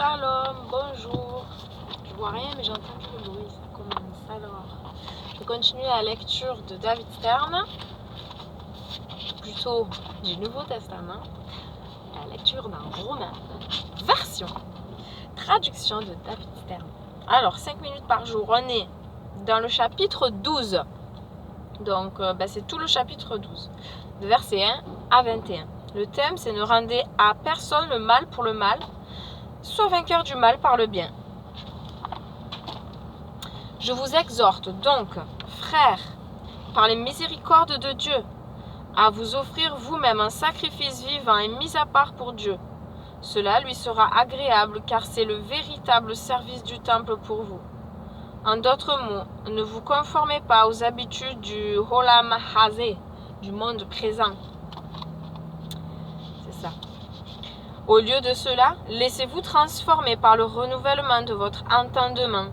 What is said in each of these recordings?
Shalom, bonjour. Je vois rien mais j'entends le bruit, ça commence. Alors, je continue la lecture de David Stern, plutôt du Nouveau Testament, la lecture d'un roman, version, traduction de David Stern. Alors, 5 minutes par jour, on est dans le chapitre 12. Donc, c'est tout le chapitre 12, de verset 1 à 21. Le thème, c'est ne rendez à personne le mal pour le mal, sois vainqueur du mal par le bien. Je vous exhorte donc, frères, par les miséricordes de Dieu, à vous offrir vous-même un sacrifice vivant et mis à part pour Dieu. Cela lui sera agréable, car c'est le véritable service du temple pour vous. En d'autres mots, ne vous conformez pas aux habitudes du Olam Hazé, du monde présent. C'est ça. Au lieu de cela, laissez-vous transformer par le renouvellement de votre entendement,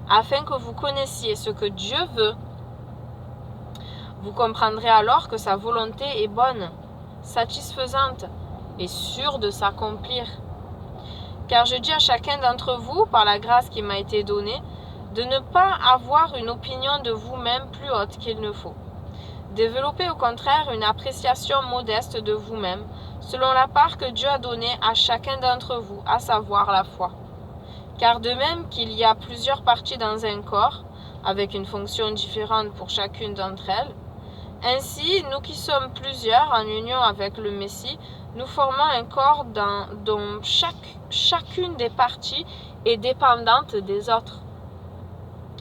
afin que vous connaissiez ce que Dieu veut. Vous comprendrez alors que sa volonté est bonne, satisfaisante et sûre de s'accomplir. Car je dis à chacun d'entre vous, par la grâce qui m'a été donnée, de ne pas avoir une opinion de vous-même plus haute qu'il ne faut. Développez au contraire une appréciation modeste de vous-même, selon la part que Dieu a donnée à chacun d'entre vous, à savoir la foi. Car de même qu'il y a plusieurs parties dans un corps, avec une fonction différente pour chacune d'entre elles, ainsi, nous qui sommes plusieurs en union avec le Messie, nous formons un corps dont chacune des parties est dépendante des autres.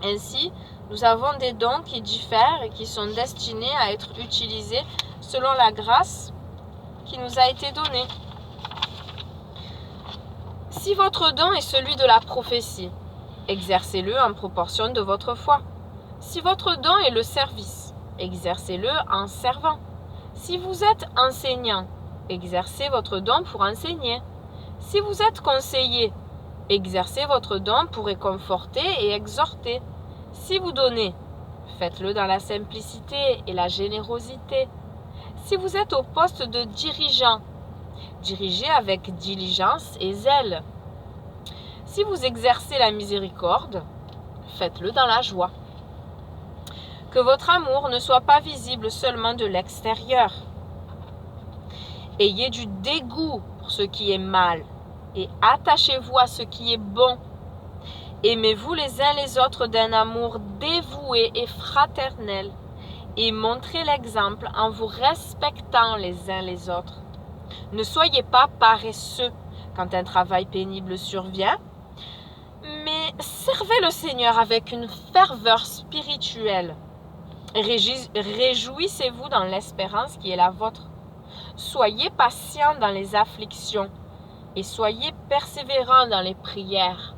Ainsi, nous avons des dons qui diffèrent et qui sont destinés à être utilisés selon la grâce qui nous a été donnée. Si votre don est celui de la prophétie, exercez-le en proportion de votre foi. Si votre don est le service, exercez-le en servant. Si vous êtes enseignant, exercez votre don pour enseigner. Si vous êtes conseiller, exercez votre don pour réconforter et exhorter. Si vous donnez, faites-le dans la simplicité et la générosité. Si vous êtes au poste de dirigeant, dirigez avec diligence et zèle. Si vous exercez la miséricorde, faites-le dans la joie. Que votre amour ne soit pas visible seulement de l'extérieur. Ayez du dégoût pour ce qui est mal et attachez-vous à ce qui est bon. Aimez-vous les uns les autres d'un amour dévoué et fraternel et montrez l'exemple en vous respectant les uns les autres. Ne soyez pas paresseux quand un travail pénible survient, mais servez le Seigneur avec une ferveur spirituelle. Réjouissez-vous dans l'espérance qui est la vôtre. Soyez patients dans les afflictions et soyez persévérants dans les prières.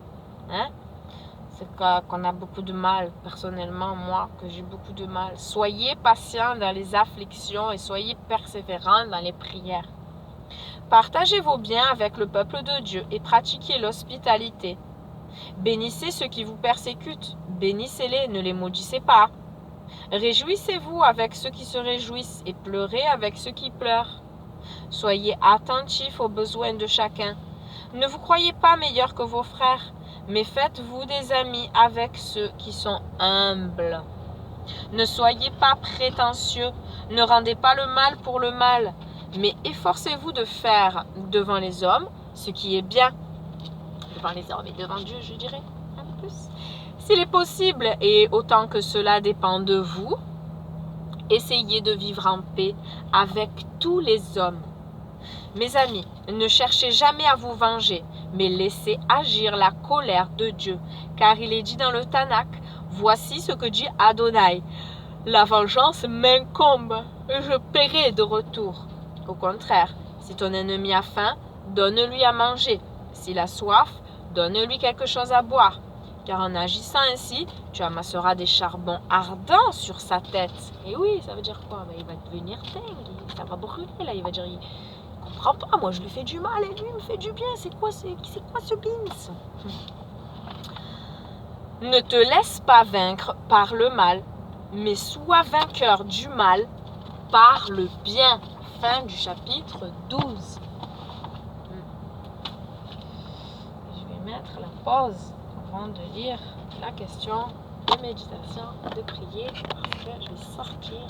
C'est qu'on a beaucoup de mal, personnellement, moi, que j'ai beaucoup de mal. Soyez patients dans les afflictions et soyez persévérants dans les prières. Partagez vos biens avec le peuple de Dieu et pratiquez l'hospitalité. Bénissez ceux qui vous persécutent, bénissez-les, ne les maudissez pas. Réjouissez-vous avec ceux qui se réjouissent et pleurez avec ceux qui pleurent. Soyez attentifs aux besoins de chacun. Ne vous croyez pas meilleurs que vos frères, mais faites-vous des amis avec ceux qui sont humbles. Ne soyez pas prétentieux, ne rendez pas le mal pour le mal, mais efforcez-vous de faire devant les hommes ce qui est bien. Devant les hommes et devant Dieu, je dirais, un peu plus. S'il est possible, et autant que cela dépend de vous, essayez de vivre en paix avec tous les hommes. Mes amis, ne cherchez jamais à vous venger, mais laissez agir la colère de Dieu, car il est dit dans le Tanakh, voici ce que dit Adonai, la vengeance m'incombe, et je paierai de retour. Au contraire, si ton ennemi a faim, donne-lui à manger. S'il a soif, donne-lui quelque chose à boire. Car en agissant ainsi, tu amasseras des charbons ardents sur sa tête. Et oui, ça veut dire quoi? Il va devenir dingue, ça va brûler là, il va dire... Je comprends pas, moi je lui fais du mal et lui me fait du bien. C'est quoi ce bins? Ne te laisse pas vaincre par le mal, mais sois vainqueur du mal par le bien. Fin du chapitre 12. Je vais mettre la pause avant de lire la question de méditation, de prier, parce que je vais sortir.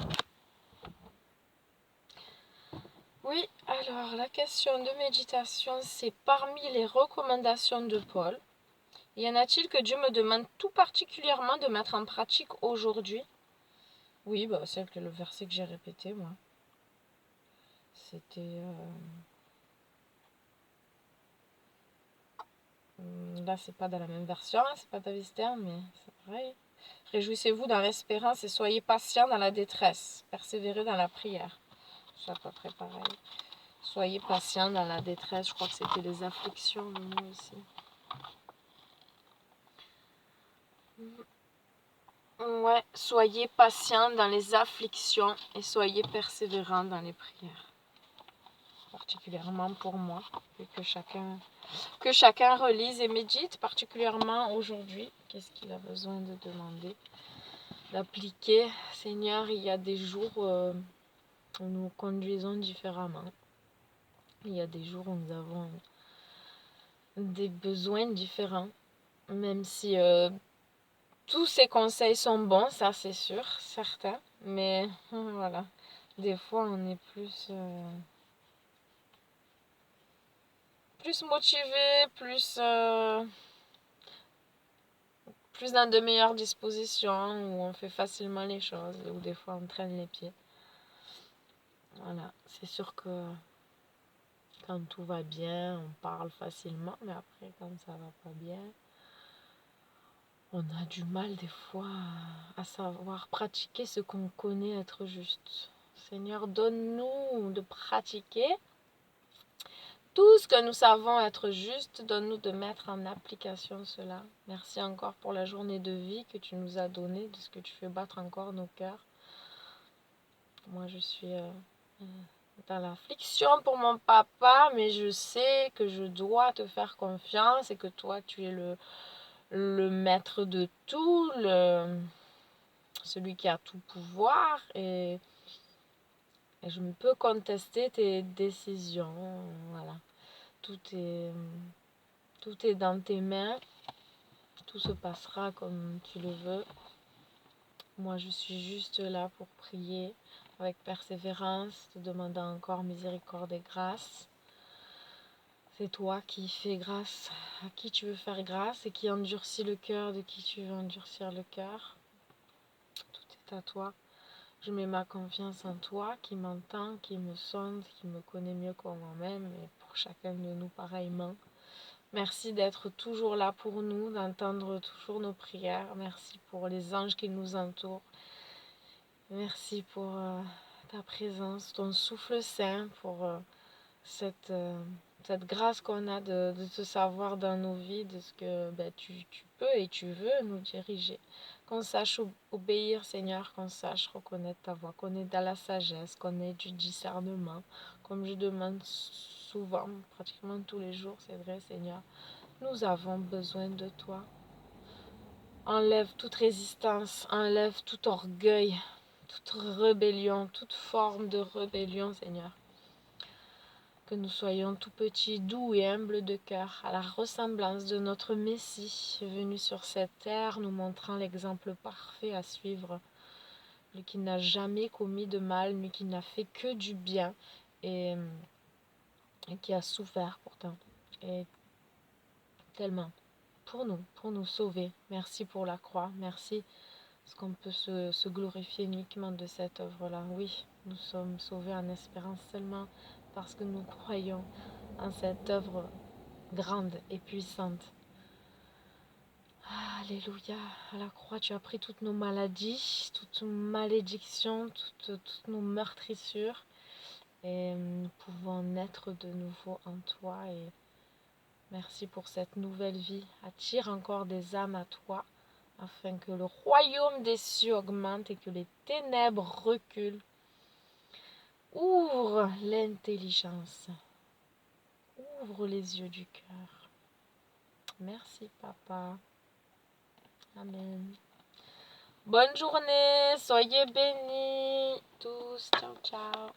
Oui, alors la question de méditation, c'est parmi les recommandations de Paul. Y en a-t-il que Dieu me demande tout particulièrement de mettre en pratique aujourd'hui? Oui, bah, c'est le verset que j'ai répété, moi. C'était... Là, c'est pas dans la même version, hein, c'est pas David Stern, mais c'est vrai. Réjouissez-vous dans l'espérance et soyez patients dans la détresse. Persévérez dans la prière. C'est à peu près pareil. Soyez patients dans la détresse. Je crois que c'était les afflictions, le mot ici. Ouais, soyez patients dans les afflictions et soyez persévérants dans les prières. Particulièrement pour moi, et que chacun relise et médite, particulièrement aujourd'hui. Qu'est-ce qu'il a besoin de demander, d'appliquer? Seigneur, il y a des jours où nous conduisons différemment. Il y a des jours où nous avons des besoins différents, même si tous ces conseils sont bons, ça c'est sûr, certain, mais voilà, des fois on est plus motivé, plus dans de meilleures dispositions, où on fait facilement les choses, ou des fois on traîne les pieds. Voilà, c'est sûr que quand tout va bien, on parle facilement, mais après quand ça va pas bien, on a du mal des fois à savoir pratiquer ce qu'on connaît être juste. Seigneur, donne-nous de pratiquer tout ce que nous savons être juste. Donne-nous de mettre en application cela. Merci encore pour la journée de vie que tu nous as donnée, de ce que tu fais battre encore nos cœurs. Moi, je suis dans l'affliction pour mon papa, mais je sais que je dois te faire confiance et que toi, tu es le maître de tout, celui qui a tout pouvoir, et je ne peux contester tes décisions. Voilà. Tout est dans tes mains. Tout se passera comme tu le veux. Moi, je suis juste là pour prier avec persévérance, te demandant encore miséricorde et grâce. C'est toi qui fais grâce à qui tu veux faire grâce et qui endurcit le cœur de qui tu veux endurcir le cœur. Tout est à toi. Je mets ma confiance en toi qui m'entend, qui me sonde, qui me connaît mieux que moi-même, et pour chacun de nous pareillement. Merci d'être toujours là pour nous, d'entendre toujours nos prières. Merci pour les anges qui nous entourent. Merci pour ta présence, ton souffle saint, pour cette grâce qu'on a de te savoir dans nos vies, de ce que tu peux et tu veux nous diriger. Qu'on sache obéir, Seigneur, qu'on sache reconnaître ta voix, qu'on ait de la sagesse, qu'on ait du discernement, comme je demande souvent, pratiquement tous les jours, c'est vrai, Seigneur. Nous avons besoin de toi. Enlève toute résistance, enlève tout orgueil, toute rébellion, toute forme de rébellion, Seigneur. Que nous soyons tout petits, doux et humbles de cœur, à la ressemblance de notre Messie, venu sur cette terre, nous montrant l'exemple parfait à suivre, lui qui n'a jamais commis de mal, mais qui n'a fait que du bien, et qui a souffert pourtant, et tellement, pour nous sauver. Merci pour la croix, merci, parce qu'on peut se glorifier uniquement de cette œuvre-là. Oui, nous sommes sauvés en espérance seulement parce que nous croyons en cette œuvre grande et puissante. Alléluia, à la croix, tu as pris toutes nos maladies, toutes nos malédictions, toutes nos meurtrissures, et nous pouvons naître de nouveau en toi, et merci pour cette nouvelle vie. Attire encore des âmes à toi, afin que le royaume des cieux augmente et que les ténèbres reculent. Ouvre l'intelligence, ouvre les yeux du cœur. Merci, Papa. Amen. Bonne journée, soyez bénis tous. Ciao, ciao.